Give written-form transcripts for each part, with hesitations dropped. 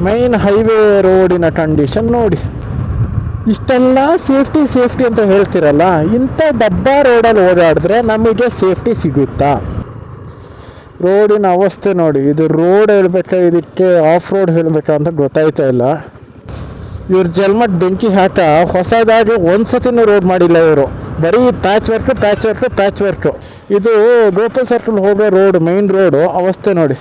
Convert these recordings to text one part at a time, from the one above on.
Main highway ರೋಡಿನ condition ನೋಡಿ. ಇಷ್ಟೆಲ್ಲ ಸೇಫ್ಟಿ ಅಂತ ಹೇಳ್ತಿರಲ್ಲ, ಇಂಥ ಡಬ್ಬ ರೋಡಲ್ಲಿ ಓಡಾಡಿದ್ರೆ ನಮಗೆ ಸೇಫ್ಟಿ ಸಿಗುತ್ತಾ? ರೋಡಿನ ಅವಸ್ಥೆ ನೋಡಿ. ಇದು ರೋಡ್ ಹೇಳ್ಬೇಕಾ ಇದಕ್ಕೆ ಆಫ್ ರೋಡ್ ಹೇಳ್ಬೇಕಾ ಅಂತ ಗೊತ್ತಾಯ್ತಾ ಇಲ್ಲ. ಇವ್ರ ಜಲ್ಮಟ್ ಬೆಂಕಿ ಹಾಕ ಹೊಸದಾಗಿ ಒಂದ್ಸತಿನೂ ರೋಡ್ ಮಾಡಿಲ್ಲ ಇವರು. ಬರೀ ಪ್ಯಾಚ್ ವರ್ಕು. ಇದು ಗೋಪಾಲ್ ಸರ್ಕಲ್ ಹೋಗೋ ರೋಡ್, ಮೈನ್ ರೋಡು ಅವಸ್ಥೆ ನೋಡಿ.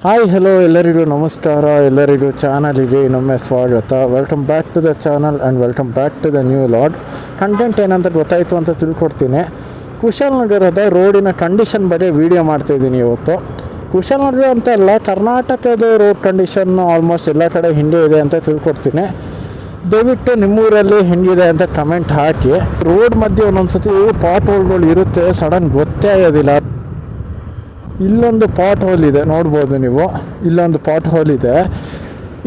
ಹಾಯ್ ಹಲೋ ಎಲ್ಲರಿಗೂ ನಮಸ್ಕಾರ, ಎಲ್ಲರಿಗೂ ಚಾನಲಿಗೆ ಇನ್ನೊಮ್ಮೆ ಸ್ವಾಗತ. Welcome back to the channel and welcome back to the new log. Content ಏನಂತ ಗೊತ್ತಾಯಿತು ಅಂತ ತಿಳ್ಕೊಡ್ತೀನಿ. ಕುಶಾಲನಗರದ ರೋಡಿನ ಕಂಡೀಷನ್ ಬಗ್ಗೆ ವೀಡಿಯೋ ಮಾಡ್ತಾಯಿದ್ದೀನಿ ಇವತ್ತು. ಕುಶಾಲನಗರ ಅಂತ ಅಲ್ಲ, ಕರ್ನಾಟಕದ ರೋಡ್ ಕಂಡೀಷನ್ ಆಲ್ಮೋಸ್ಟ್ ಎಲ್ಲ ಕಡೆ ಹಿಂಗೆ ಇದೆ ಅಂತ ತಿಳ್ಕೊಡ್ತೀನಿ. ದಯವಿಟ್ಟು ನಿಮ್ಮೂರಲ್ಲಿ ಹೆಂಗಿದೆ ಅಂತ ಕಮೆಂಟ್ ಹಾಕಿ. ರೋಡ್ ಮಧ್ಯೆ ಒಂದೊಂದು ಸತಿ ಪಾಟ್ ಹೋಲ್ಗಳು ಇರುತ್ತೆ, ಸಡನ್ ಗೊತ್ತೇ ಆಗೋದಿಲ್ಲ. ಇಲ್ಲೊಂದು ಪಾಟ್ ಹೋಲ್ ಇದೆ ನೋಡ್ಬೋದು ನೀವು, ಇಲ್ಲೊಂದು ಪಾಟ್ ಹೋಲ್ ಇದೆ.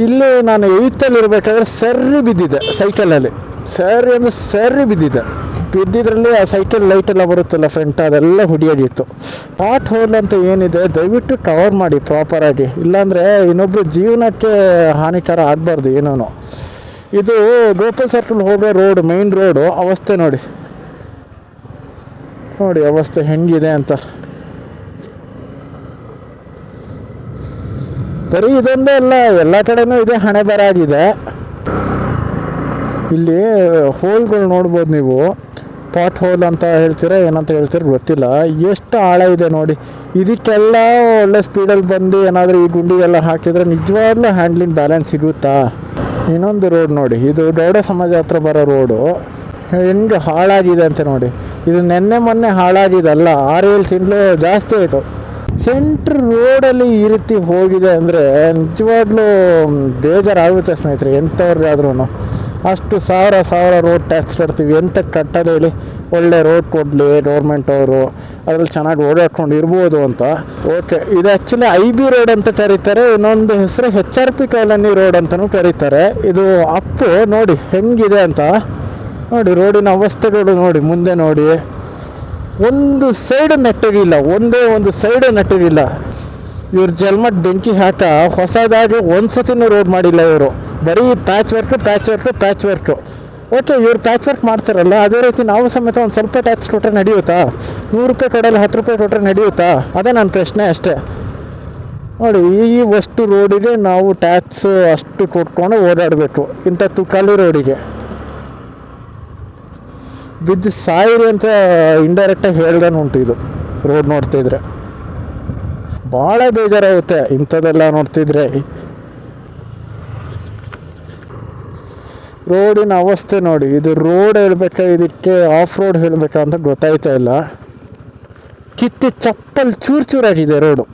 ಇಲ್ಲಿ ನಾನು 8th ಇರಬೇಕಾದ್ರೆ ಸರ್ರಿ ಬಿದ್ದಿದೆ ಸೈಕಲಲ್ಲಿ. ಸರ್ರಿ ಬಿದ್ದಿದ್ರಲ್ಲಿ ಆ ಸೈಕಲ್ ಲೈಟೆಲ್ಲ ಬರುತ್ತಲ್ಲ ಫ್ರಂಟ್, ಅದೆಲ್ಲ ಹುಡಿಯಾಗಿತ್ತು. ಪಾಟ್ ಹೋಲ್ ಅಂತ ಏನಿದೆ ದಯವಿಟ್ಟು ಕವರ್ ಮಾಡಿ ಪ್ರಾಪರಾಗಿ, ಇಲ್ಲಾಂದರೆ ಇನ್ನೊಬ್ಬರು ಜೀವನಕ್ಕೆ ಹಾನಿಕರ ಆಗಬಾರ್ದು ಏನೋ. ಇದು ಗೋಪಾಲ್ ಸರ್ಕಲ್ ಹೋಗೋ ರೋಡ್, ಮೈನ್ ರೋಡು ಅವಸ್ಥೆ ನೋಡಿ ಅವಸ್ಥೆ ಹೆಂಗಿದೆ ಅಂತ. ಬರೀ ಇದೊಂದೇ ಅಲ್ಲ, ಎಲ್ಲ ಕಡೆನೂ ಇದೆ, ಹಣೆ ಬರ ಆಗಿದೆ. ಇಲ್ಲಿ ಹೋಲ್ಗಳು ನೋಡ್ಬೋದು ನೀವು. ಪಾಟ್ ಹೋಲ್ ಅಂತ ಹೇಳ್ತೀರಾ ಏನಂತ ಹೇಳ್ತೀರ ಗೊತ್ತಿಲ್ಲ. ಎಷ್ಟು ಆಳ ಇದೆ ನೋಡಿ. ಇದಕ್ಕೆಲ್ಲ ಒಳ್ಳೆ ಸ್ಪೀಡಲ್ಲಿ ಬಂದು ಏನಾದರೂ ಈ ಗುಂಡಿಗೆಲ್ಲ ಹಾಕಿದರೆ ನಿಜವಾಗ್ಲೂ ಹ್ಯಾಂಡ್ಲಿಂಗ್ ಬ್ಯಾಲೆನ್ಸ್ ಸಿಗುತ್ತಾ? ಇನ್ನೊಂದು ರೋಡ್ ನೋಡಿ, ಇದು ಗೌಡ ಸಮಾಜ ಹತ್ರ ಬರೋ ರೋಡು ಹೆಂಗೆ ಹಾಳಾಗಿದೆ ಅಂತ ನೋಡಿ. ಇದು ಮೊನ್ನೆ ಹಾಳಾಗಿದಲ್ಲ, 6-7 ತಿಂಗಳು ಜಾಸ್ತಿ ಆಯಿತು. ಸೆಂಟ್ರ್ ರೋಡಲ್ಲಿ ಈ ರೀತಿ ಹೋಗಿದೆ ಅಂದರೆ ನಿಜವಾಗ್ಲೂ ಬೇಜಾರಾಗುತ್ತೆ ಸ್ನೇಹಿತರೆ. ಎಂಥವ್ರಿಗಾದ್ರೂ ಅಷ್ಟು ಸಾವಿರ ರೋಡ್ ಟ್ಯಾಕ್ಸ್ ಕಟ್ತೀವಿ, ಎಂತಕ್ಕೆ ಕಟ್ಟೋದು ಹೇಳಿ? ಒಳ್ಳೆ ರೋಡ್ ಕೊಡಲಿ ಗೌರ್ಮೆಂಟ್ ಅವರು, ಅದ್ರಲ್ಲಿ ಚೆನ್ನಾಗಿ ಓಡಾಡ್ಕೊಂಡು ಇರ್ಬೋದು ಅಂತ. ಓಕೆ, ಇದು ಆ್ಯಕ್ಚುಲಿ IB ರೋಡ್ ಅಂತ ಕರೀತಾರೆ. ಇನ್ನೊಂದು ಹೆಸರು HRP ಕಾಲೋನಿ ರೋಡ್ ಅಂತಲೂ ಕರೀತಾರೆ. ಇದು ಅಪ್ಪು ನೋಡಿ ಹೆಂಗಿದೆ ಅಂತ ನೋಡಿ. ರೋಡಿನ ಅವಸ್ಥೆಗಳು ನೋಡಿ, ಮುಂದೆ ನೋಡಿ, ಒಂದು ಸೈಡ್ ನೆಟ್ಟಗಿಲ್ಲ, ಒಂದೇ ಒಂದು ಸೈಡ್ ನೆಟ್ಟಗಿಲ್ಲ. ಇವ್ರ ಜಲ್ಮಟ್ ಬೆಂಕಿ ಹಾಕ ಹೊಸದಾಗಿ ಒಂದ್ಸತಿನೂ ರೋಡ್ ಮಾಡಿಲ್ಲ ಇವರು. ಬರೀ ಪ್ಯಾಚ್ ವರ್ಕು. ಓಕೆ, ಇವ್ರು ಪ್ಯಾಚ್ ವರ್ಕ್ ಮಾಡ್ತಾರಲ್ಲ, ಅದೇ ರೀತಿ ನಾವು ಸಮೇತ ಒಂದು ಸ್ವಲ್ಪ ಟ್ಯಾಕ್ಸ್ ಕೊಟ್ಟರೆ ನಡೆಯುತ್ತಾ? 100 ರೂಪಾಯಿ ಕೊಡಲ್ಲ, 10 ರೂಪಾಯಿ ಕೊಟ್ಟರೆ ನಡೆಯುತ್ತಾ? ಅದೇ ನನ್ನ ಪ್ರಶ್ನೆ ಅಷ್ಟೇ. ನೋಡಿ, ಈ ಅಷ್ಟು ರೋಡಿಗೆ ನಾವು ಟ್ಯಾಕ್ಸ್ ಅಷ್ಟು ಕೊಟ್ಕೊಂಡು ಓಡಾಡಬೇಕು. ಇಂಥ ತುಕಾಲಿ ರೋಡಿಗೆ ಬಿದ್ದು ಸಾಯಿರಿ ಅಂತ ಇಂಡೈರೆಕ್ಟಾಗಿ ಹೇಳ್ದಾನು ಉಂಟು. ಇದು ರೋಡ್ ನೋಡ್ತಿದ್ರೆ ಭಾಳ ಬೇಜಾರಾಗುತ್ತೆ ಇಂಥದ್ದೆಲ್ಲ ನೋಡ್ತಿದ್ರೆ. ರೋಡಿನ ಅವಸ್ಥೆ ನೋಡಿ. ಇದು ರೋಡ್ ಹೇಳ್ಬೇಕಾ ಇದಕ್ಕೆ ಆಫ್ ರೋಡ್ ಹೇಳ್ಬೇಕಾ ಅಂತ ಗೊತ್ತಾಯ್ತಾ ಇಲ್ಲ. ಕಿತ್ತಿ ಚಪ್ಪಲ್ ಚೂರಾಗಿದೆ ರೋಡು.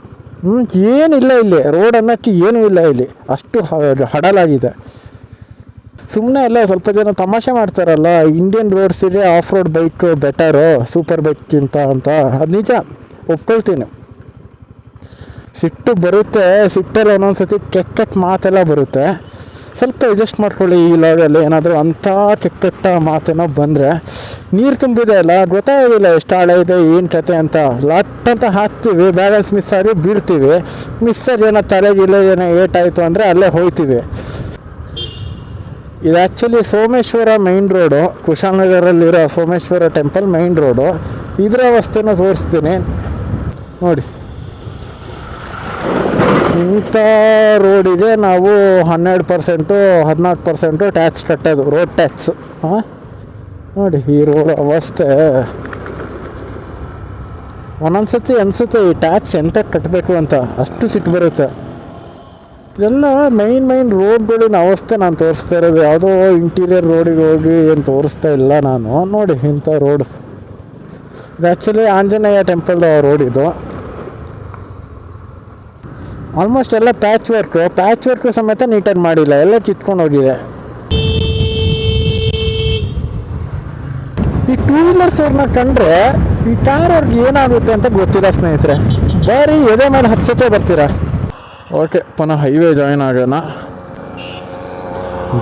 ಏನಿಲ್ಲ ಇಲ್ಲಿ, ರೋಡ್ ಅನ್ನೋಕ್ಕೆ ಏನೂ ಇಲ್ಲ ಇಲ್ಲಿ, ಅಷ್ಟು ಹಡಲಾಗಿದೆ. ಸುಮ್ಮನೆ ಎಲ್ಲ ಸ್ವಲ್ಪ ಜನ ತಮಾಷೆ ಮಾಡ್ತಾರಲ್ಲ, ಇಂಡಿಯನ್ ರೋಡ್ಸಿಗೆ off road bike better super ಬೈಕ್ಗಿಂತ ಅಂತ. ಅದು ನಿಜ, ಒಪ್ಕೊಳ್ತೀನಿ. ಸಿಟ್ಟು ಬರುತ್ತೆ, ಸಿಟ್ಟಲ್ಲಿ ಒಂದೊಂದು ಸತಿ ಕೆಟ್ಟ ಮಾತೆಲ್ಲ ಬರುತ್ತೆ. ಸ್ವಲ್ಪ ಅಡ್ಜಸ್ಟ್ ಮಾಡ್ಕೊಳ್ಳಿ. ಈ ಲಾಗಲ್ಲಿ ಏನಾದರೂ ಅಂಥ ಕೆಟ್ಟ ಮಾತೇನೋ ಬಂದರೆ, ನೀರು ತುಂಬಿದೆ ಅಲ್ಲ, ಗೊತ್ತಾಗೋದಿಲ್ಲ ಎಷ್ಟು ಆಳ ಇದೆ ಏನು ಕತೆ ಅಂತ. ಲಾಟ್ ಅಂತ ಹಾಕ್ತೀವಿ, ಬ್ಯಾಲೆನ್ಸ್ ಮಿಸ್ ಆಗಿ ಬೀಳ್ತೀವಿ. ಮಿಸ್ಸಾಗಿ ಏನೋ ತಲೆಗಿಲ್ಲ ಏನೋ ಏಟಾಯಿತು ಅಂದರೆ ಅಲ್ಲೇ ಹೋಗ್ತೀವಿ. ಇದು ಆ್ಯಕ್ಚುಲಿ ಸೋಮೇಶ್ವರ ಮೈನ್ ರೋಡು, ಕುಶಾಲನಗರಲ್ಲಿರೋ ಸೋಮೇಶ್ವರ ಟೆಂಪಲ್ ಮೈನ್ ರೋಡು. ಇದರ ಅವಸ್ಥೆನ ತೋರಿಸ್ತೀನಿ ನೋಡಿ. ಇಂಥ ರೋಡಿಗೆ ನಾವು 12% 14% ಟ್ಯಾಕ್ಸ್ ಕಟ್ಟೋದು, ರೋಡ್ ಟ್ಯಾಕ್ಸ್. ನೋಡಿ ಈ ರೋಡ್ ಅವಸ್ಥೆ. ಒಂದೊಂದು ಸತಿ ಅನಿಸುತ್ತೆ ಈ ಟ್ಯಾಕ್ಸ್ ಎಂತ ಕಟ್ಟಬೇಕು ಅಂತ, ಅಷ್ಟು ಸಿಟ್ಟು ಬರುತ್ತೆ. ಇದೆಲ್ಲ ಮೈನ್ ರೋಡ್ಗಳಿನ ಅವಸ್ಥೆ ನಾನು ತೋರಿಸ್ತಾ ಇರೋದು. ಯಾವುದೋ ಇಂಟೀರಿಯರ್ ರೋಡಿಗೆ ಹೋಗಿ ಏನು ತೋರಿಸ್ತಾ ಇಲ್ಲ ನಾನು. ನೋಡಿ ಇಂಥ ರೋಡ್. ಇದು ಆ್ಯಕ್ಚುಲಿ ಆಂಜನೇಯ ಟೆಂಪಲ್ ರೋಡ್. ಇದು ಆಲ್ಮೋಸ್ಟ್ ಎಲ್ಲ ಪ್ಯಾಚ್ ವರ್ಕು ಸಮೇತ ನೀಟಾಗಿ ಮಾಡಿಲ್ಲ, ಎಲ್ಲ ಕಿತ್ಕೊಂಡು ಹೋಗಿದೆ. ಈ 2 ವೀಲರ್ಸ್ ಅವ್ರನ್ನ ಕಂಡ್ರೆ ಈ ಕಾರ್ ಅವ್ರಿಗೆ ಏನಾಗುತ್ತೆ ಅಂತ ಗೊತ್ತಿಲ್ಲ ಸ್ನೇಹಿತರೆ. ಬರೀ ಎದೆ ಮೇಲೆ ಹತ್ಸಕ್ಕೆ ಬರ್ತೀರಾ. ಓಕೆ, ಪುನಃ ಹೈವೇ ಜಾಯಿನ್ ಆಗೋಣ.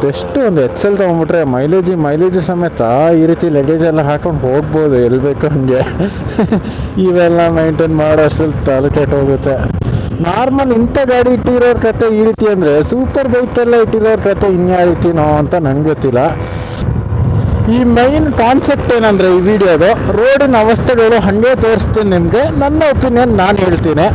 ಬೆಸ್ಟು ಒಂದು XL ತೊಗೊಂಡ್ಬಿಟ್ರೆ ಮೈಲೇಜು ಸಮೇತ ಈ ರೀತಿ ಲಗೇಜೆಲ್ಲ ಹಾಕೊಂಡು ಹೋಗ್ಬೋದು ಎಲ್ಲಿ ಬೇಕು ಹಂಗೆ. ಇವೆಲ್ಲ ಮೈಂಟೈನ್ ಮಾಡೋ ಅಷ್ಟರಲ್ಲಿ ತಲೆ ಕೆಟ್ಟು ಹೋಗುತ್ತೆ. ನಾರ್ಮಲ್ ಇಂಥ ಗಾಡಿ ಇಟ್ಟಿರೋರ ಕತೆ ಈ ರೀತಿ ಅಂದರೆ ಸೂಪರ್ ಬೈಕೆಲ್ಲ ಇಟ್ಟಿರೋರ ಕತೆ ಇನ್ಯಾವ ರೀತಿನೋ ಅಂತ ನಂಗೆ ಗೊತ್ತಿಲ್ಲ. ಈ ಮೈನ್ ಕಾನ್ಸೆಪ್ಟ್ ಏನಂದರೆ ಈ ವಿಡಿಯೋದು ರೋಡಿನ ಅವಸ್ಥೆಗಳು ಹಾಗೆ ತೋರಿಸ್ತೀನಿ ನಿಮಗೆ. ನನ್ನ ಒಪಿನಿಯನ್ ನಾನು ಹೇಳ್ತೀನಿ,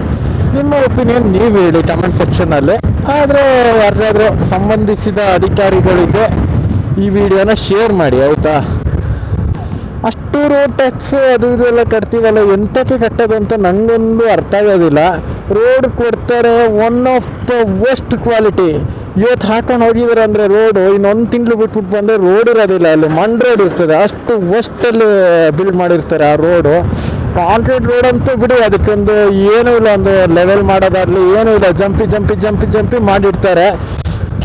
ನಿಮ್ಮ ಒಪಿನಿಯನ್ ನೀವು ಹೇಳಿ ಕಮೆಂಟ್ ಸೆಕ್ಷನಲ್ಲಿ. ಆದರೆ ಯಾರಿಗಾದ್ರೂ ಸಂಬಂಧಿಸಿದ ಅಧಿಕಾರಿಗಳಿಗೆ ಈ ವಿಡಿಯೋನ ಶೇರ್ ಮಾಡಿ ಆಯಿತಾ. ಅಷ್ಟು ರೋಡ್ ಟ್ಯಾಕ್ಸ್ ಅದು ಇದೆಲ್ಲ ಕಟ್ತೀವಲ್ಲ, ಎಂಥಕ್ಕೆ ಕಟ್ಟೋದು ಅಂತ ನನಗೊಂದು ಅರ್ಥ ಆಗೋದಿಲ್ಲ. ರೋಡ್ ಕೊಡ್ತಾರೆ, one of the worst quality. ಇವತ್ತು ಹಾಕೊಂಡು ಹೋಗಿದ್ದಾರೆ ಅಂದರೆ ರೋಡು ಇನ್ನೊಂದು ತಿಂಗಳು ಬಿಟ್ಬಿಟ್ಟು ಬಂದರೆ ರೋಡ್ ಇರೋದಿಲ್ಲ, ಅಲ್ಲಿ ಮಣ್ ರೋಡ್ ಇರ್ತದೆ. ಅಷ್ಟು ವರ್ಸ್ಟಲ್ಲಿ ಬಿಲ್ಡ್ ಮಾಡಿರ್ತಾರೆ ಆ ರೋಡು. ಕಾಂಕ್ರೀಟ್ ರೋಡ್ ಅಂತೂ ಬಿಡಿ, ಅದಕ್ಕೊಂದು ಏನೂ ಇಲ್ಲ, ಒಂದು ಲೆವೆಲ್ ಮಾಡೋದಾಗಲಿ ಏನೂ ಇಲ್ಲ, ಜಂಪಿ ಮಾಡಿರ್ತಾರೆ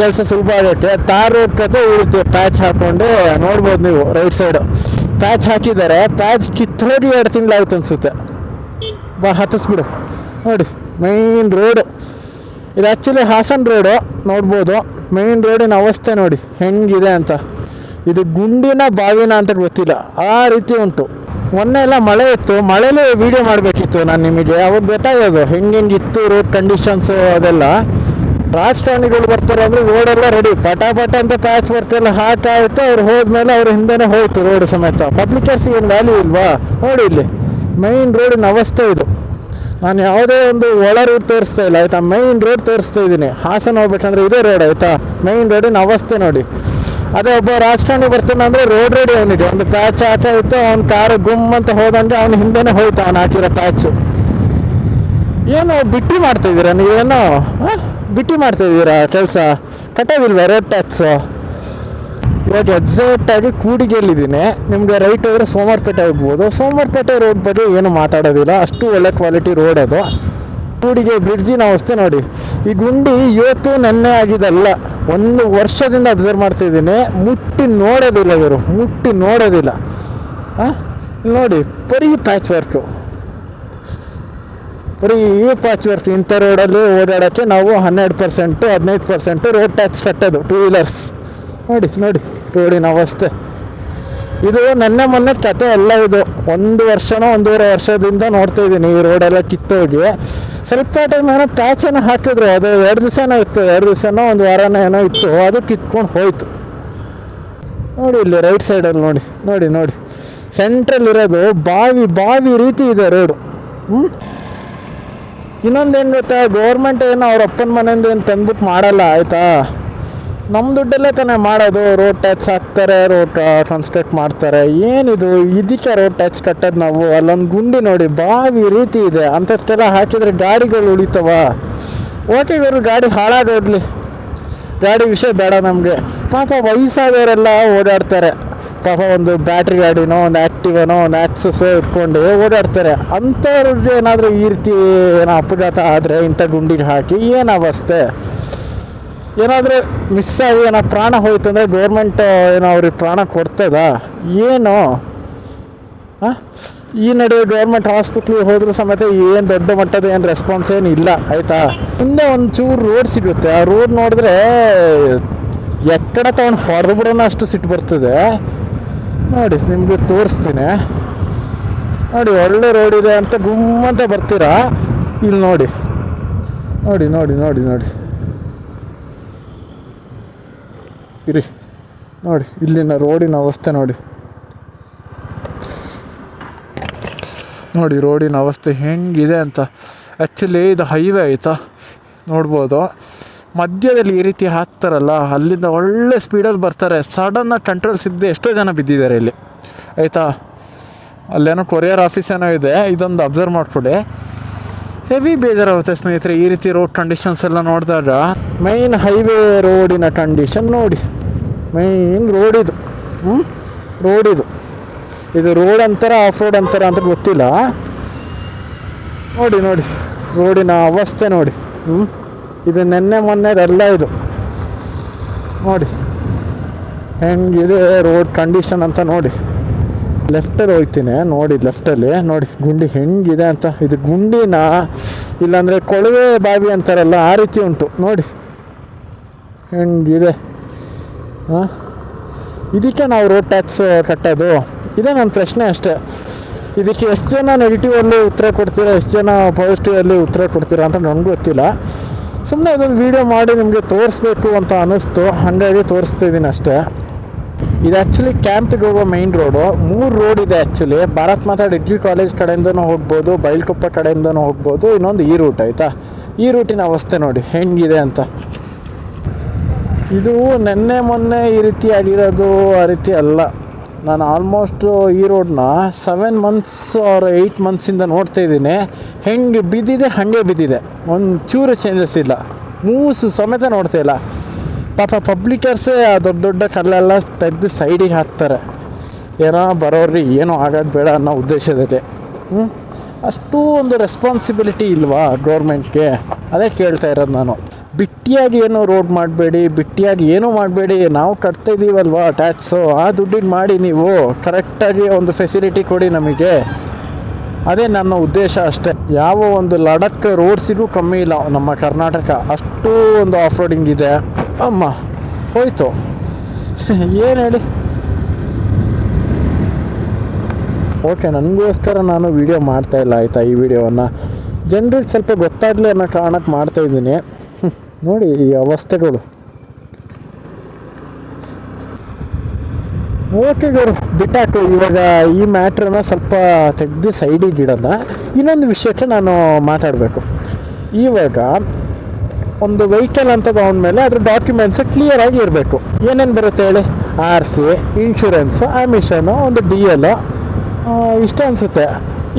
ಕೆಲಸ ಸುಲಭ ಆಗೋಕ್ಕೆ. ತಾರ್ ರೋಡ್ ಕತೆ ಇರುತ್ತೆ, ಪ್ಯಾಚ್ ಹಾಕ್ಕೊಂಡು ನೋಡ್ಬೋದು ನೀವು. ರೈಟ್ ಸೈಡು ಪ್ಯಾಚ್ ಹಾಕಿದ್ದಾರೆ, ಪ್ಯಾಚ್ ಕಿತ್ತೋಗಿ 2 ತಿಂಗಳಾಯ್ತು ಅನಿಸುತ್ತೆ. ಹತ್ತಿಸ್ಬಿಡು ನೋಡಿ. ಮೈನ್ ರೋಡು ಇದು ಆ್ಯಕ್ಚುಲಿ ಹಾಸನ್ ರೋಡು, ನೋಡ್ಬೋದು. ಮೈನ್ ರೋಡಿನ ಅವಸ್ಥೆ ನೋಡಿ ಹೆಂಗಿದೆ ಅಂತ. ಇದು ಗುಂಡಿನ ಬಾವಿನ ಅಂತ ಗೊತ್ತಿಲ್ಲ, ಆ ರೀತಿ ಉಂಟು. ಮೊನ್ನೆ ಎಲ್ಲ ಮಳೆ ಇತ್ತು, ಮಳೆಲೇ ವೀಡಿಯೋ ಮಾಡಬೇಕಿತ್ತು ನಾನು ನಿಮಗೆ. ಅವಾಗ ಗೊತ್ತಾಗೋದು ಹೆಂಗಿತ್ತು ರೋಡ್ ಕಂಡೀಷನ್ಸು ಅದೆಲ್ಲ. ರಾಜಕಾರಣಿಗಳು ಬರ್ತಾರೆ ಅಂದರೆ ರೋಡೆಲ್ಲ ರೆಡಿ ಪಟ ಅಂತ ಪ್ಯಾಚ್ ವರ್ಕ್ ಎಲ್ಲ ಹಾಕಾಯಿತು. ಅವ್ರು ಹೋದ್ಮೇಲೆ ಅವ್ರ ಹಿಂದೆನೇ ಹೋಯ್ತು ರೋಡ್ ಸಮೇತ. ಪಬ್ಲಿಕರ್ಸಿಗೆ ಏನು ವ್ಯಾಲ್ಯೂ ಇಲ್ವಾ? ನೋಡಿ ಇಲ್ಲಿ ಮೈನ್ ರೋಡಿನ ಅವಸ್ಥೆ ಇದು. ನಾನು ಯಾವುದೇ ಒಂದು ಒಳ ರೂಟ್ ತೋರಿಸ್ತಾ ಇಲ್ಲ ಆಯಿತಾ, ಮೈನ್ ರೋಡ್ ತೋರಿಸ್ತಾ ಇದ್ದೀನಿ. ಹಾಸನ ಹೋಗ್ಬೇಕಂದ್ರೆ ಇದೇ ರೋಡ್ ಆಯಿತಾ. ಮೈನ್ ರೋಡಿನ ಅವಸ್ಥೆ ನೋಡಿ. ಅದೇ ಒಬ್ಬ ರಾಜಕಾರಣಿ ಬರ್ತಾನೆ ಅಂದರೆ ರೋಡ್ ರೆಡಿ ಅವನಿಗೆ. ಒಂದು ಪ್ಯಾಚ್ ಹಾಕಾಯಿತು, ಅವ್ನ ಕಾರು ಗುಮ್ ಅಂತ ಹೋದಂಗೆ ಅವ್ನ ಹಿಂದೆನೇ ಹೋಯ್ತು ಅವ್ನು ಹಾಕಿರೋ ಪ್ಯಾಚು. ಏನು ಬಿಟ್ಟಿ ಮಾಡ್ತಾಯಿದ್ದೀರಾ ನೀವೇನೋ? ಬಿಟ್ಟಿ ಮಾಡ್ತಾಯಿದ್ದೀರಾ ಕೆಲಸ? ಕಟ್ಟೋದಿಲ್ವಾ ರೋಡ್ ಟ್ಯಾಕ್ಸು? ಇವಾಗ ಎಕ್ಸಾಕ್ಟಾಗಿ ಕೂಡಿಗೆಲ್ಲಿದ್ದೀನಿ. ನಿಮಗೆ ರೈಟ್ ಹೋದರೆ ಸೋಮವಾರಪೇಟೆ ಹೋಗ್ಬೋದು. ಸೋಮವಾರಪೇಟೆ ರೋಡ್ ಬಗ್ಗೆ ಏನು ಮಾತಾಡೋದಿಲ್ಲ, ಅಷ್ಟು ಒಳ್ಳೆ ಕ್ವಾಲಿಟಿ ರೋಡ್ ಅದು. ಕೂಡಿಗೆ ಬ್ರಿಡ್ಜಿನ ಅವಸ್ಥೆ ನೋಡಿ. ಈ ಗುಂಡಿ ಇವತ್ತು ನೆನ್ನೆ ಆಗಿದಲ್ಲ, 1 ವರ್ಷದಿಂದ ಅಬ್ಸರ್ವ್ ಮಾಡ್ತಾಯಿದ್ದೀನಿ. ಮುಟ್ಟಿ ನೋಡೋದಿಲ್ಲ ಇವರು, ಮುಟ್ಟಿ ನೋಡೋದಿಲ್ಲ. ನೋಡಿ ಬರೀ ಪ್ಯಾಚ್ ವರ್ಕು, ಬರೀ ಪ್ಯಾಚ್ ವರ್ಕ್. ಇಂಥ ರೋಡಲ್ಲಿ ಓಡಾಡೋಕ್ಕೆ ನಾವು 12% 15% ರೋಡ್ ಟ್ಯಾಕ್ಸ್ ಕಟ್ಟೋದು 2 ವೀಲರ್ಸ್. ನೋಡಿ ರೋಡಿನ ಅವಸ್ಥೆ ಇದು. ನೆನ್ನೆ ಮೊನ್ನೆ ಕತೆ ಎಲ್ಲ ಇದು. 1 ವರ್ಷನೋ 1.5 ವರ್ಷದಿಂದ ನೋಡ್ತಾ ಇದ್ದೀನಿ ಈ ರೋಡೆಲ್ಲ ಕಿತ್ತೋಗಿ. ಸ್ವಲ್ಪ ಟೈಮ್ ಏನೋ ಪ್ಯಾಚನ್ನು ಹಾಕಿದ್ರು, ಅದು 2 ದಿವಸನೋ ಇತ್ತು, 2 ದಿವಸನೋ 1 ವಾರನೋ ಏನೋ ಇತ್ತು, ಅದು ಕಿತ್ಕೊಂಡು ಹೋಯ್ತು. ನೋಡಿ ಇಲ್ಲಿ ರೈಟ್ ಸೈಡಲ್ಲಿ ನೋಡಿ ಸೆಂಟ್ರಲ್ ಇರೋದು ಬಾವಿ ರೀತಿ ಇದೆ ರೋಡು. ಇನ್ನೊಂದೇನು ಗೊತ್ತಾ, ಗೌರ್ಮೆಂಟ್ ಏನೋ ಅವ್ರ ಅಪ್ಪನ ಮನೆಯಿಂದ ಏನು ತಂದ್ಬಿಟ್ಟು ಮಾಡಲ್ಲ ಆಯಿತಾ. ನಮ್ಮ ದುಡ್ಡಲ್ಲೇ ತಾನೇ ಮಾಡೋದು. ರೋಡ್ ಟ್ಯಾಕ್ಸ್ ಹಾಕ್ತಾರೆ, ರೋಡ್ ಕನ್ಸ್ಟ್ರಕ್ಟ್ ಮಾಡ್ತಾರೆ. ಏನಿದು ಇದಕ್ಕೆ ರೋಡ್ ಟ್ಯಾಕ್ಸ್ ಕಟ್ಟೋದು ನಾವು? ಅಲ್ಲೊಂದು ಗುಂಡಿ ನೋಡಿ ಬಾವಿ ರೀತಿ ಇದೆ, ಅಂಥದ್ದೆಲ್ಲ ಹಾಕಿದರೆ ಗಾಡಿಗಳು ಉಳಿತವ? ಓಕೆ, ಇವರು ಗಾಡಿ ಹಾಳಾಗೋಗ್ಲಿ, ಗಾಡಿ ವಿಷಯ ಬೇಡ ನಮಗೆ. ಪಾಪ ವಯಸ್ಸಾದವರೆಲ್ಲ ಓಡಾಡ್ತಾರೆ, ಪಾಪ ಒಂದು ಬ್ಯಾಟ್ರಿ ಗಾಡಿನೋ, ಒಂದು ಆ್ಯಕ್ಟಿವನೋ, ಒಂದು ಆ್ಯಕ್ಸಸ್ಸೋ ಇಟ್ಕೊಂಡು ಓಡಾಡ್ತಾರೆ. ಅಂಥವ್ರಿಗೆ ಏನಾದರೂ ಈ ರೀತಿ ಏನೋ ಅಪಘಾತ ಆದರೆ ಇಂಥ ಗುಂಡಿಗೆ ಹಾಕಿ ಏನು ಅವಸ್ಥೆ? ಏನಾದರೂ ಮಿಸ್ ಆಗಿ ಏನೋ ಪ್ರಾಣ ಹೋಯ್ತು ಅಂದರೆ ಗೌರ್ಮೆಂಟ್ ಏನೋ ಅವ್ರಿಗೆ ಪ್ರಾಣ ಕೊಡ್ತದ ಏನು? ಈ ನಡುವೆ ಗೌರ್ಮೆಂಟ್ ಹಾಸ್ಪಿಟ್ಲಿಗೆ ಹೋದ್ರೂ ಸಮೇತ ಏನು ದೊಡ್ಡ ಮಟ್ಟದ ಏನು ರೆಸ್ಪಾನ್ಸ್ ಏನು ಇಲ್ಲ ಆಯಿತಾ. ಮುಂದೆ ಒಂಚೂರು ರೋಡ್ ಸಿಗುತ್ತೆ, ಆ ರೋಡ್ ನೋಡಿದ್ರೆ ಎಕ್ಕಡೆ ತಗೊಂಡು ಹೊಡೆದು ಬಿಡೋಣ ಅಷ್ಟು ಸಿಟ್ಟು ಬರ್ತದೆ. ನೋಡಿ ನಿಮಗೆ ತೋರಿಸ್ತೀನಿ. ನೋಡಿ ಒಳ್ಳೆ ರೋಡ್ ಇದೆ ಅಂತ ಗುಮ್ಮಂತ ಬರ್ತೀರಾ, ಇಲ್ಲಿ ನೋಡಿ ಇರಿ. ನೋಡಿ ಇಲ್ಲಿನ ರೋಡಿನ ಅವಸ್ಥೆ ನೋಡಿ ರೋಡಿನ ಅವಸ್ಥೆ ಹೆಂಗಿದೆ ಅಂತ. ಆ್ಯಕ್ಚುಲಿ ಇದು ಹೈವೇ ಆಯಿತಾ, ನೋಡ್ಬೋದು. ಮಧ್ಯದಲ್ಲಿ ಈ ರೀತಿ ಹಾಕ್ತಾರಲ್ಲ, ಅಲ್ಲಿಂದ ಒಳ್ಳೆ ಸ್ಪೀಡಲ್ಲಿ ಬರ್ತಾರೆ. ಸಡನ್ನಾಗಿ ಕಂಟ್ರೋಲ್ ಸಿಗದೆ ಎಷ್ಟೋ ಜನ ಬಿದ್ದಿದ್ದಾರೆ ಇಲ್ಲಿ ಆಯಿತಾ. ಅಲ್ಲೇನೋ ಕೊರಿಯರ್ ಆಫೀಸ್ ಏನೋ ಇದೆ, ಇದೊಂದು ಅಬ್ಸರ್ವ್ ಮಾಡಿಕೊಡಿ. ಹೆವಿ ಬೇಜಾರಾಗುತ್ತೆ ಸ್ನೇಹಿತರೆ ಈ ರೀತಿ ರೋಡ್ ಕಂಡೀಷನ್ಸ್ ಎಲ್ಲ ನೋಡಿದಾಗ. ಮೈನ್ ಹೈವೇ ರೋಡಿನ ಕಂಡೀಷನ್ ನೋಡಿ. ಮೈನ್ ರೋಡಿದು ಇದು ರೋಡ್ ಅಂತಾರ ಆಫ್ ರೋಡ್ ಅಂತಾರ ಅಂತ ಗೊತ್ತಿಲ್ಲ. ನೋಡಿ ರೋಡಿನ ಅವಸ್ಥೆ ನೋಡಿ. ಇದು ನೆನ್ನೆ ಮೊನ್ನೆದೆಲ್ಲ ಇದು ನೋಡಿ ಹೆಂಗಿದೆ ರೋಡ್ ಕಂಡೀಷನ್ ಅಂತ ನೋಡಿ. ಲೆಫ್ಟಲ್ಲಿ ಹೋಗ್ತೀನಿ ನೋಡಿ, ಲೆಫ್ಟಲ್ಲಿ ನೋಡಿ ಗುಂಡಿ ಹೆಂಗಿದೆ ಅಂತ. ಇದು ಗುಂಡಿನ ಇಲ್ಲಾಂದರೆ ಕೊಳವೆ ಬಾವಿ ಅಂತಾರಲ್ಲ ಆ ರೀತಿ ಉಂಟು ನೋಡಿ ಹೆಂಗಿದೆ. ಇದಕ್ಕೆ ನಾವು ರೋಡ್ ಟ್ಯಾಕ್ಸ್ ಕಟ್ಟೋದು? ಇದೇ ನನ್ನ ಪ್ರಶ್ನೆ ಅಷ್ಟೇ. ಇದಕ್ಕೆ ಎಷ್ಟು ಜನ ನೆಗೆಟಿವಲ್ಲಿ ಉತ್ತರ ಕೊಡ್ತೀರಾ, ಎಷ್ಟು ಜನ ಪಾಸಿಟಿವಲ್ಲಿ ಉತ್ತರ ಕೊಡ್ತೀರಾ ಅಂತ ನನಗೂ ಗೊತ್ತಿಲ್ಲ. ಸುಮ್ಮನೆ ಅದೊಂದು ವೀಡಿಯೋ ಮಾಡಿ ನಿಮಗೆ ತೋರಿಸ್ಬೇಕು ಅಂತ ಅನ್ನಿಸ್ತು, ಹಾಗಾಗಿ ತೋರಿಸ್ತಿದ್ದೀನಿ ಅಷ್ಟೇ. ಇದು ಆ್ಯಕ್ಚುಲಿ ಕ್ಯಾಂಪಿಗೆ ಹೋಗೋ ಮೈನ್ ರೋಡು. 3 ರೋಡ್ ಇದೆ ಆ್ಯಕ್ಚುಲಿ. ಭಾರತ್ ಮಾತಾ ಡಿಗ್ರಿ ಕಾಲೇಜ್ ಕಡೆಯಿಂದನೂ ಹೋಗ್ಬೋದು, ಬೈಲ್ಕೊಪ್ಪ ಕಡೆಯಿಂದನೂ ಹೋಗ್ಬೋದು, ಇನ್ನೊಂದು ಈ ರೂಟ್ ಆಯಿತಾ. ಈ ರೂಟಿನ ಅವಸ್ಥೆ ನೋಡಿ ಹೆಂಗಿದೆ ಅಂತ. ಇದು ನೆನ್ನೆ ಮೊನ್ನೆ ಈ ರೀತಿ ಆಗಿರೋದು ಆ ರೀತಿ ಅಲ್ಲ. ನಾನು ಆಲ್ಮೋಸ್ಟು ಈ ರೋಡನ್ನ 7 months ಆರ್ 8 monthsiಂದ ನೋಡ್ತಾ ಇದ್ದೀನಿ. ಹೆಂಗೆ ಬಿದ್ದಿದೆ ಹಾಗೆ ಬಿದ್ದಿದೆ, ಒಂದು ಚೂರು ಚೇಂಜಸ್ ಇಲ್ಲ, ಮೂಸು ಸಮೇತ ನೋಡ್ತಾ ಇಲ್ಲ. ಪಾಪ ಪಬ್ಲಿಕರ್ಸೇ ಆ ದೊಡ್ಡ ದೊಡ್ಡ ಕಲ್ಲೆಲ್ಲ ತೆಗೆದು ಸೈಡಿಗೆ ಹಾಕ್ತಾರೆ, ಏನೋ ಬರೋರಿಗೆ ಏನೋ ಆಗೋದು ಬೇಡ ಅನ್ನೋ ಉದ್ದೇಶದಲ್ಲಿ. ಅಷ್ಟೂ ಒಂದು ರೆಸ್ಪಾನ್ಸಿಬಿಲಿಟಿ ಇಲ್ವಾ ಗೌರ್ಮೆಂಟ್ಗೆ? ಅದೇ ಕೇಳ್ತಾ ಇರೋದು ನಾನು. ಬಿಟ್ಟಿಯಾಗಿ ಏನೋ ರೋಡ್ ಮಾಡಬೇಡಿ, ಬಿಟ್ಟಿಯಾಗಿ ಏನೂ ಮಾಡಬೇಡಿ, ನಾವು ಕಟ್ತಾ ಇದ್ದೀವಲ್ವಾ ಟ್ಯಾಕ್ಸು, ಆ ದುಡ್ಡಿನ ಮಾಡಿ ನೀವು ಕರೆಕ್ಟಾಗಿ ಒಂದು ಫೆಸಿಲಿಟಿ ಕೊಡಿ ನಮಗೆ. ಅದೇ ನನ್ನ ಉದ್ದೇಶ ಅಷ್ಟೇ. ಯಾವ ಒಂದು ಲಡಕ್ ರೋಡ್ಸಿಗೂ ಕಮ್ಮಿ ಇಲ್ಲ ನಮ್ಮ ಕರ್ನಾಟಕ, ಅಷ್ಟು ಒಂದು ಆಫ್ ರೋಡಿಂಗ್ ಇದೆ. ಅಮ್ಮ ಹೋಯ್ತು ಏನು ಹೇಳಿ. ಓಕೆ, ನನಗೋಸ್ಕರ ನಾನು ವೀಡಿಯೋ ಮಾಡ್ತಾಯಿಲ್ಲ ಆಯಿತಾ. ಈ ವಿಡಿಯೋವನ್ನು ಜನರಿಗೆ ಸ್ವಲ್ಪ ಗೊತ್ತಾಗಲಿ ಅನ್ನೋ ಕಾರಣಕ್ಕೆ ಮಾಡ್ತಾಯಿದ್ದೀನಿ. ನೋಡಿ ಈ ಅವಸ್ಥೆಗಳು. ಓಕೆ ಗುರು, ಬಿಟ್ಟಾಕು ಇವಾಗ ಈ ಮ್ಯಾಟ್ರನ್ನ ಸ್ವಲ್ಪ ತೆಗೆದು ಸೈಡಿಗೆ ಇಡೋಣ. ಇನ್ನೊಂದು ವಿಷಯಕ್ಕೆ ನಾನು ಮಾತಾಡಬೇಕು. ಇವಾಗ ಒಂದು ವೆಹಿಕಲ್ ಅಂತ ತಗೊಂಡ್ಮೇಲೆ ಅದ್ರ ಡಾಕ್ಯುಮೆಂಟ್ಸ್ ಕ್ಲಿಯರಾಗಿ ಇರಬೇಕು. ಏನೇನು ಬರುತ್ತೆ ಹೇಳಿ? RC, ಇನ್ಶೂರೆನ್ಸು, ಅಮಿಷನು, ಒಂದು DL, ಇಷ್ಟ ಅನಿಸುತ್ತೆ.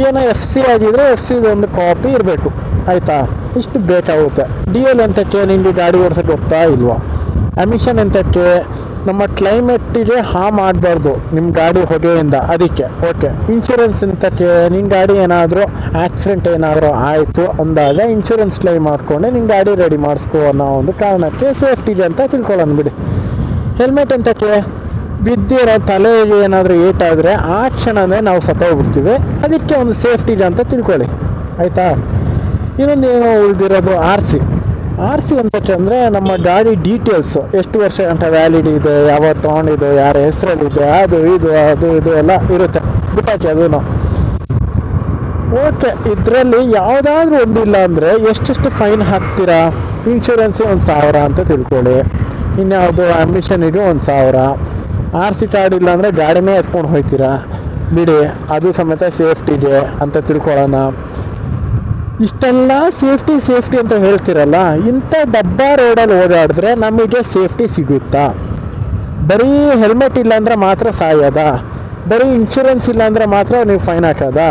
ಏನೋ FC ಆಗಿದ್ರೆ FCದು ಒಂದು ಕಾಪಿ ಇರಬೇಕು ಆಯಿತಾ. ಇಷ್ಟು ಬೇಕಾಗುತ್ತೆ. DL ಎಂತಕ್ಕೆ? ನಿಮಗೆ ಗಾಡಿ ಓಡಿಸೋಕ್ಕೆ ಹೋಗ್ತಾ ಇಲ್ವಾ? ಅಮಿಷನ್ ಎಂತಕ್ಕೆ? ನಮ್ಮ ಕ್ಲೈಮೇಟಿಗೆ ಹಾರ್ಮ್ ಮಾಡಬಾರ್ದು ನಿಮ್ಮ ಗಾಡಿ ಹೊಗೆಯಿಂದ, ಅದಕ್ಕೆ. ಓಕೆ, ಇನ್ಶೂರೆನ್ಸ್ ಎಂತಕ್ಕೆ? ನಿನ್ನ ಗಾಡಿ ಏನಾದರೂ ಆಕ್ಸಿಡೆಂಟ್ ಏನಾದರೂ ಆಯಿತು ಅಂದಾಗ ಇನ್ಶೂರೆನ್ಸ್ ಕ್ಲೈಮ್ ಮಾಡಿಕೊಂಡೆ ನಿನ್ನ ಗಾಡಿ ರೆಡಿ ಮಾಡಿಸ್ಕೋ ಅನ್ನೋ ಒಂದು ಕಾರಣಕ್ಕೆ, ಸೇಫ್ಟಿಗೆ ಅಂತ ತಿಳ್ಕೊಳ್ಳೋಣ ಬಿಡಿ. ಹೆಲ್ಮೆಟ್ ಎಂತಕ್ಕೆ? ಬಿದ್ದಿರೋ ತಲೆಗೆ ಏನಾದರೂ ಏಟಾದರೆ ಆ ಕ್ಷಣವೇ ನಾವು ಸತ್ತೋಗ್ಬಿಡ್ತೀವಿ, ಅದಕ್ಕೆ ಒಂದು ಸೇಫ್ಟಿಗೆ ಅಂತ ತಿಳ್ಕೊಳ್ಳಿ ಆಯಿತಾ. ಇನ್ನೊಂದು ಏನೋ ಉಳಿದಿರೋದು RC ಅಂತಕ್ಕೆ ಅಂದರೆ ನಮ್ಮ ಗಾಡಿ ಡೀಟೇಲ್ಸು, ಎಷ್ಟು ವರ್ಷ ಗಂಟ ವ್ಯಾಲಿಡ್ ಇದೆ, ಯಾವತ್ತು ತೊಗೊಂಡಿದೆ, ಯಾರ ಹೆಸರಲ್ಲಿದೆ, ಅದು ಇದು ಎಲ್ಲ ಇರುತ್ತೆ. ಬಿಟ್ಟಾಕಿ ಅದೂ. ಓಕೆ, ಇದರಲ್ಲಿ ಯಾವುದಾದ್ರೂ ಒಂದಿಲ್ಲ ಅಂದರೆ ಎಷ್ಟೆಷ್ಟು ಫೈನ್ ಹಾಕ್ತೀರಾ? ಇನ್ಶೂರೆನ್ಸಿಗೆ 1000 ಅಂತ ತಿಳ್ಕೊಳ್ಳಿ, ಇನ್ಯಾವುದು ಅಮಿಷನಿಗೆ 1000, RC ಕಾರ್ಡ್ ಇಲ್ಲ ಅಂದರೆ ಗಾಡಿನೇ ಎತ್ಕೊಂಡು ಹೋಗ್ತೀರಾ ಬಿಡಿ, ಅದು ಸಮೇತ ಸೇಫ್ಟಿಗೆ ಅಂತ ತಿಳ್ಕೊಳ್ಳೋಣ. ಇಷ್ಟೆಲ್ಲ ಸೇಫ್ಟಿ ಅಂತ ಹೇಳ್ತಿರಲ್ಲ, ಇಂಥ ಡಬ್ಬ ರೋಡಲ್ಲಿ ಓಡಾಡಿದ್ರೆ ನಮಗೆ ಸೇಫ್ಟಿ ಸಿಗುತ್ತಾ? ಬರೀ ಹೆಲ್ಮೆಟ್ ಇಲ್ಲ ಅಂದರೆ ಮಾತ್ರ ಸಾಯೋದಾ? ಬರೀ ಇನ್ಶೂರೆನ್ಸ್ ಇಲ್ಲ ಅಂದರೆ ಮಾತ್ರ ನೀವು ಫೈನ್ ಹಾಕೋದಾ?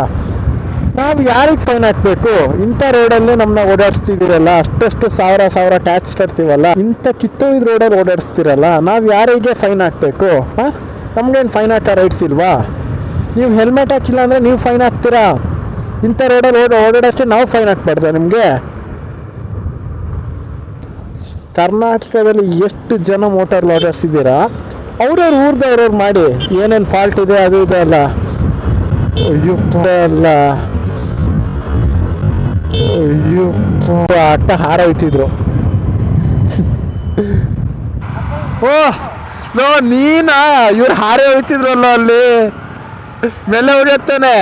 ನಾವು ಯಾರಿಗೆ ಫೈನ್ ಹಾಕಬೇಕು? ಇಂಥ ರೋಡಲ್ಲಿ ನಮ್ಮನ್ನ ಓಡಾಡಿಸ್ತಿದ್ದೀರಲ್ಲ, ಅಷ್ಟು ಸಾವಿರ ಟ್ಯಾಕ್ಸ್ ಕಟ್ತೀವಲ್ಲ, ಇಂಥ ಕಿತ್ತೋಯ್ದ ರೋಡಲ್ಲಿ ಓಡಾಡಿಸ್ತೀರಲ್ಲ, ನಾವು ಯಾರಿಗೆ ಫೈನ್ ಹಾಕಬೇಕು? ನಮಗೇನು ಫೈನ್ ಹಾಕೋ ರೈಟ್ಸ್ ಇಲ್ವಾ? ನೀವು ಹೆಲ್ಮೆಟ್ ಹಾಕಿಲ್ಲ ಅಂದರೆ ನೀವು ಫೈನ್ ಹಾಕ್ತೀರಾ? ಇಂಥ ರೋಡಲ್ಲಿ ಓಡಾಡೋಕ್ಕೆ ನಾವು ಫೈನ್ ಹಾಕ್ಬಾರ್ದ ನಿಮಗೆ? ಕರ್ನಾಟಕದಲ್ಲಿ ಎಷ್ಟು ಜನ ಮೋಟಾರ್ ಓಡಾಡಿಸಿದ್ದೀರಾ? ಅವ್ರವ್ರ ಊರ್ದವ್ರವ್ರು ಮಾಡಿ, ಏನೇನು ಫಾಲ್ಟ್ ಇದೆ ಅದು ಇದೆ ಅಲ್ಲ. ಅಟ್ಟ ಹಾರೋಯ್ತಿದ್ರು. ನೋ ನೀನಾ? ಇವ್ರು ಹಾರೇ ಹೋಯ್ತಿದ್ರಲ್ಲ ಅಲ್ಲಿ ಮೇಲೆ ಹೋಗತ್ತಾನೆ.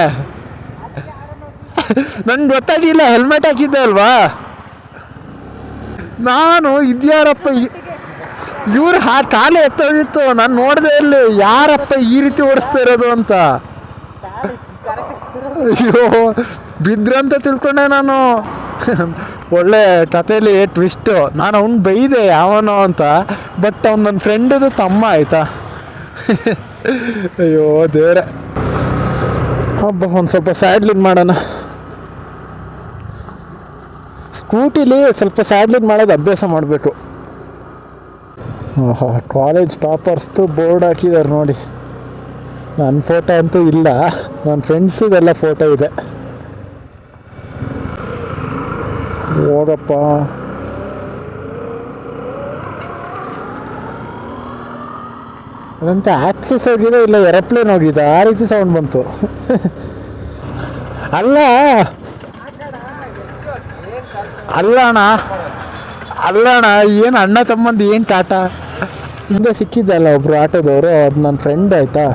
ನಂಗೆ ಗೊತ್ತಾಗಿಲ್ಲ, ಹೆಲ್ಮೆಟ್ ಹಾಕಿದ್ದೆ ಅಲ್ವಾ ನಾನು. ಇದ್ಯಾರಪ್ಪ ಇವ್ರು ಕಾಲೇ ಎತ್ತೋಗಿತ್ತು, ನಾನು ನೋಡಿದೆ ಇಲ್ಲಿ ಯಾರಪ್ಪ ಈ ರೀತಿ ಓಡಿಸ್ತಾ ಇರೋದು ಅಂತ. ಅಯ್ಯೋ, ಬಿದ್ರಂತ ತಿಳ್ಕೊಂಡೆ ನಾನು. ಒಳ್ಳೆ ಕಥೆಯಲ್ಲಿ ಟ್ವಿಸ್ಟು. ನಾನು ಅವ್ನು ಬೈದೆ ಯಾವನೋ ಅಂತ, ಬಟ್ ಅವ್ನು ನನ್ನ ಫ್ರೆಂಡದು ತಮ್ಮ ಆಯಿತಾ. ಅಯ್ಯೋ ದೇವ್ರೆ. ಹಬ್ಬ, ಒಂದು ಸ್ವಲ್ಪ ಸ್ಯಾಡ್ಲಿಂಗ್ ಮಾಡೋಣ. ಸ್ಕೂಟಿಲಿ ಸ್ವಲ್ಪ ಸ್ಯಾಡ್ಲಿಂಗ್ ಮಾಡೋದು ಅಭ್ಯಾಸ ಮಾಡಬೇಕು. ಕಾಲೇಜ್ ಟಾಪರ್ಸ್ದು ಬೋರ್ಡ್ ಹಾಕಿದ್ದಾರೆ ನೋಡಿ. ನನ್ನ ಫೋಟೋ ಅಂತೂ ಇಲ್ಲ, ನನ್ನ ಫ್ರೆಂಡ್ಸಿದೆಲ್ಲ ಫೋಟೋ ಇದೆ. ಹೋಗಪ್ಪ. ಅದಂತೆ ಆಕ್ಸಸ್ ಹೋಗಿದೆ, ಇಲ್ಲ ಏರೋಪ್ಲೇನ್ ಹೋಗಿದೆ, ಆ ರೀತಿ ಸೌಂಡ್ ಬಂತು. ಅಲ್ಲಣ್ಣ ಏನು ಅಣ್ಣ ತಮ್ಮಂದು ಏನು ಕಾಟ. ಹಿಂದೆ ಸಿಕ್ಕಿದ್ದಲ್ಲ ಒಬ್ರು ಆಟೋದವರು, ಅದು ನನ್ನ ಫ್ರೆಂಡ್ ಆಯಿತಾ.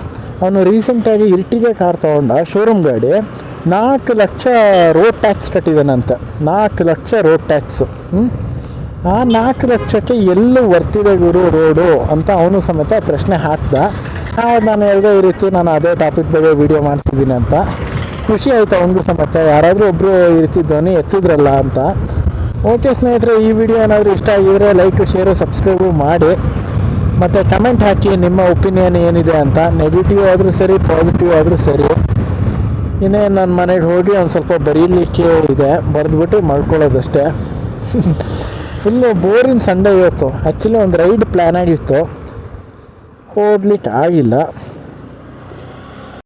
ಅವನು ರೀಸೆಂಟಾಗಿ ಇರ್ಟಿಗೆ ಕಾರ್ ತೊಗೊಂಡ ಶೋರೂಮ್ ಗಾಡಿ 4 ಲಕ್ಷ ರೋಡ್ ಟ್ಯಾಕ್ಸ್ ಕಟ್ಟಿದ್ದಾನಂತೆ. 4 ಲಕ್ಷ ರೋಡ್ ಟ್ಯಾಕ್ಸು. ಆ 4 ಲಕ್ಷಕ್ಕೆ ಎಲ್ಲೂ ವರ್ತಿದೆ ಗುರು ರೋಡು ಅಂತ ಅವನು ಸಮೇತ ಪ್ರಶ್ನೆ ಹಾಕ್ದ. ನಾನು ಹೇಳಿದೆ ಈ ರೀತಿ ನಾನು ಅದೇ ಟಾಪಿಕ್ ಬಗ್ಗೆ ವೀಡಿಯೋ ಮಾಡ್ತಿದ್ದೀನಿ ಅಂತ. ಖುಷಿ ಆಯಿತು ಅವನಿಗೂ ಸಮೇತ, ಯಾರಾದರೂ ಒಬ್ಬರು ಈ ರೀತಿ ಧ್ವನಿ ಎತ್ತಿದ್ರಲ್ಲ ಅಂತ. ಓಕೆ ಸ್ನೇಹಿತರೆ, ಈ ವಿಡಿಯೋ ಏನಾದರೂ ಇಷ್ಟ ಆಗಿದರೆ ಲೈಕ್, ಶೇರು, ಸಬ್ಸ್ಕ್ರೈಬು ಮಾಡಿ. ಮತ್ತು ಕಮೆಂಟ್ ಹಾಕಿ ನಿಮ್ಮ ಒಪಿನಿಯನ್ ಏನಿದೆ ಅಂತ. ನೆಗೆಟಿವ್ ಆದರೂ ಸರಿ, ಪಾಸಿಟಿವ್ ಆದರೂ ಸರಿ. ಇನ್ನೇನು ನನ್ನ ಮನೆಗೆ ಹೋಗಿ ಒಂದು ಸ್ವಲ್ಪ ಬರೀಲಿಕ್ಕೆ ಇದೆ, ಬರೆದ್ಬಿಟ್ಟು ಮಾಡ್ಕೊಳ್ಳೋದಷ್ಟೇ. ಫುಲ್ಲು ಬೋರಿಂಗ್ ಸಂಡೇ ಇವತ್ತು. ಆ್ಯಕ್ಚುಲಿ ಒಂದು ರೈಡ್ ಪ್ಲ್ಯಾನ್ ಆಗಿತ್ತು, ಹೋಗ್ಲಿಕ್ಕೆ ಆಗಿಲ್ಲ.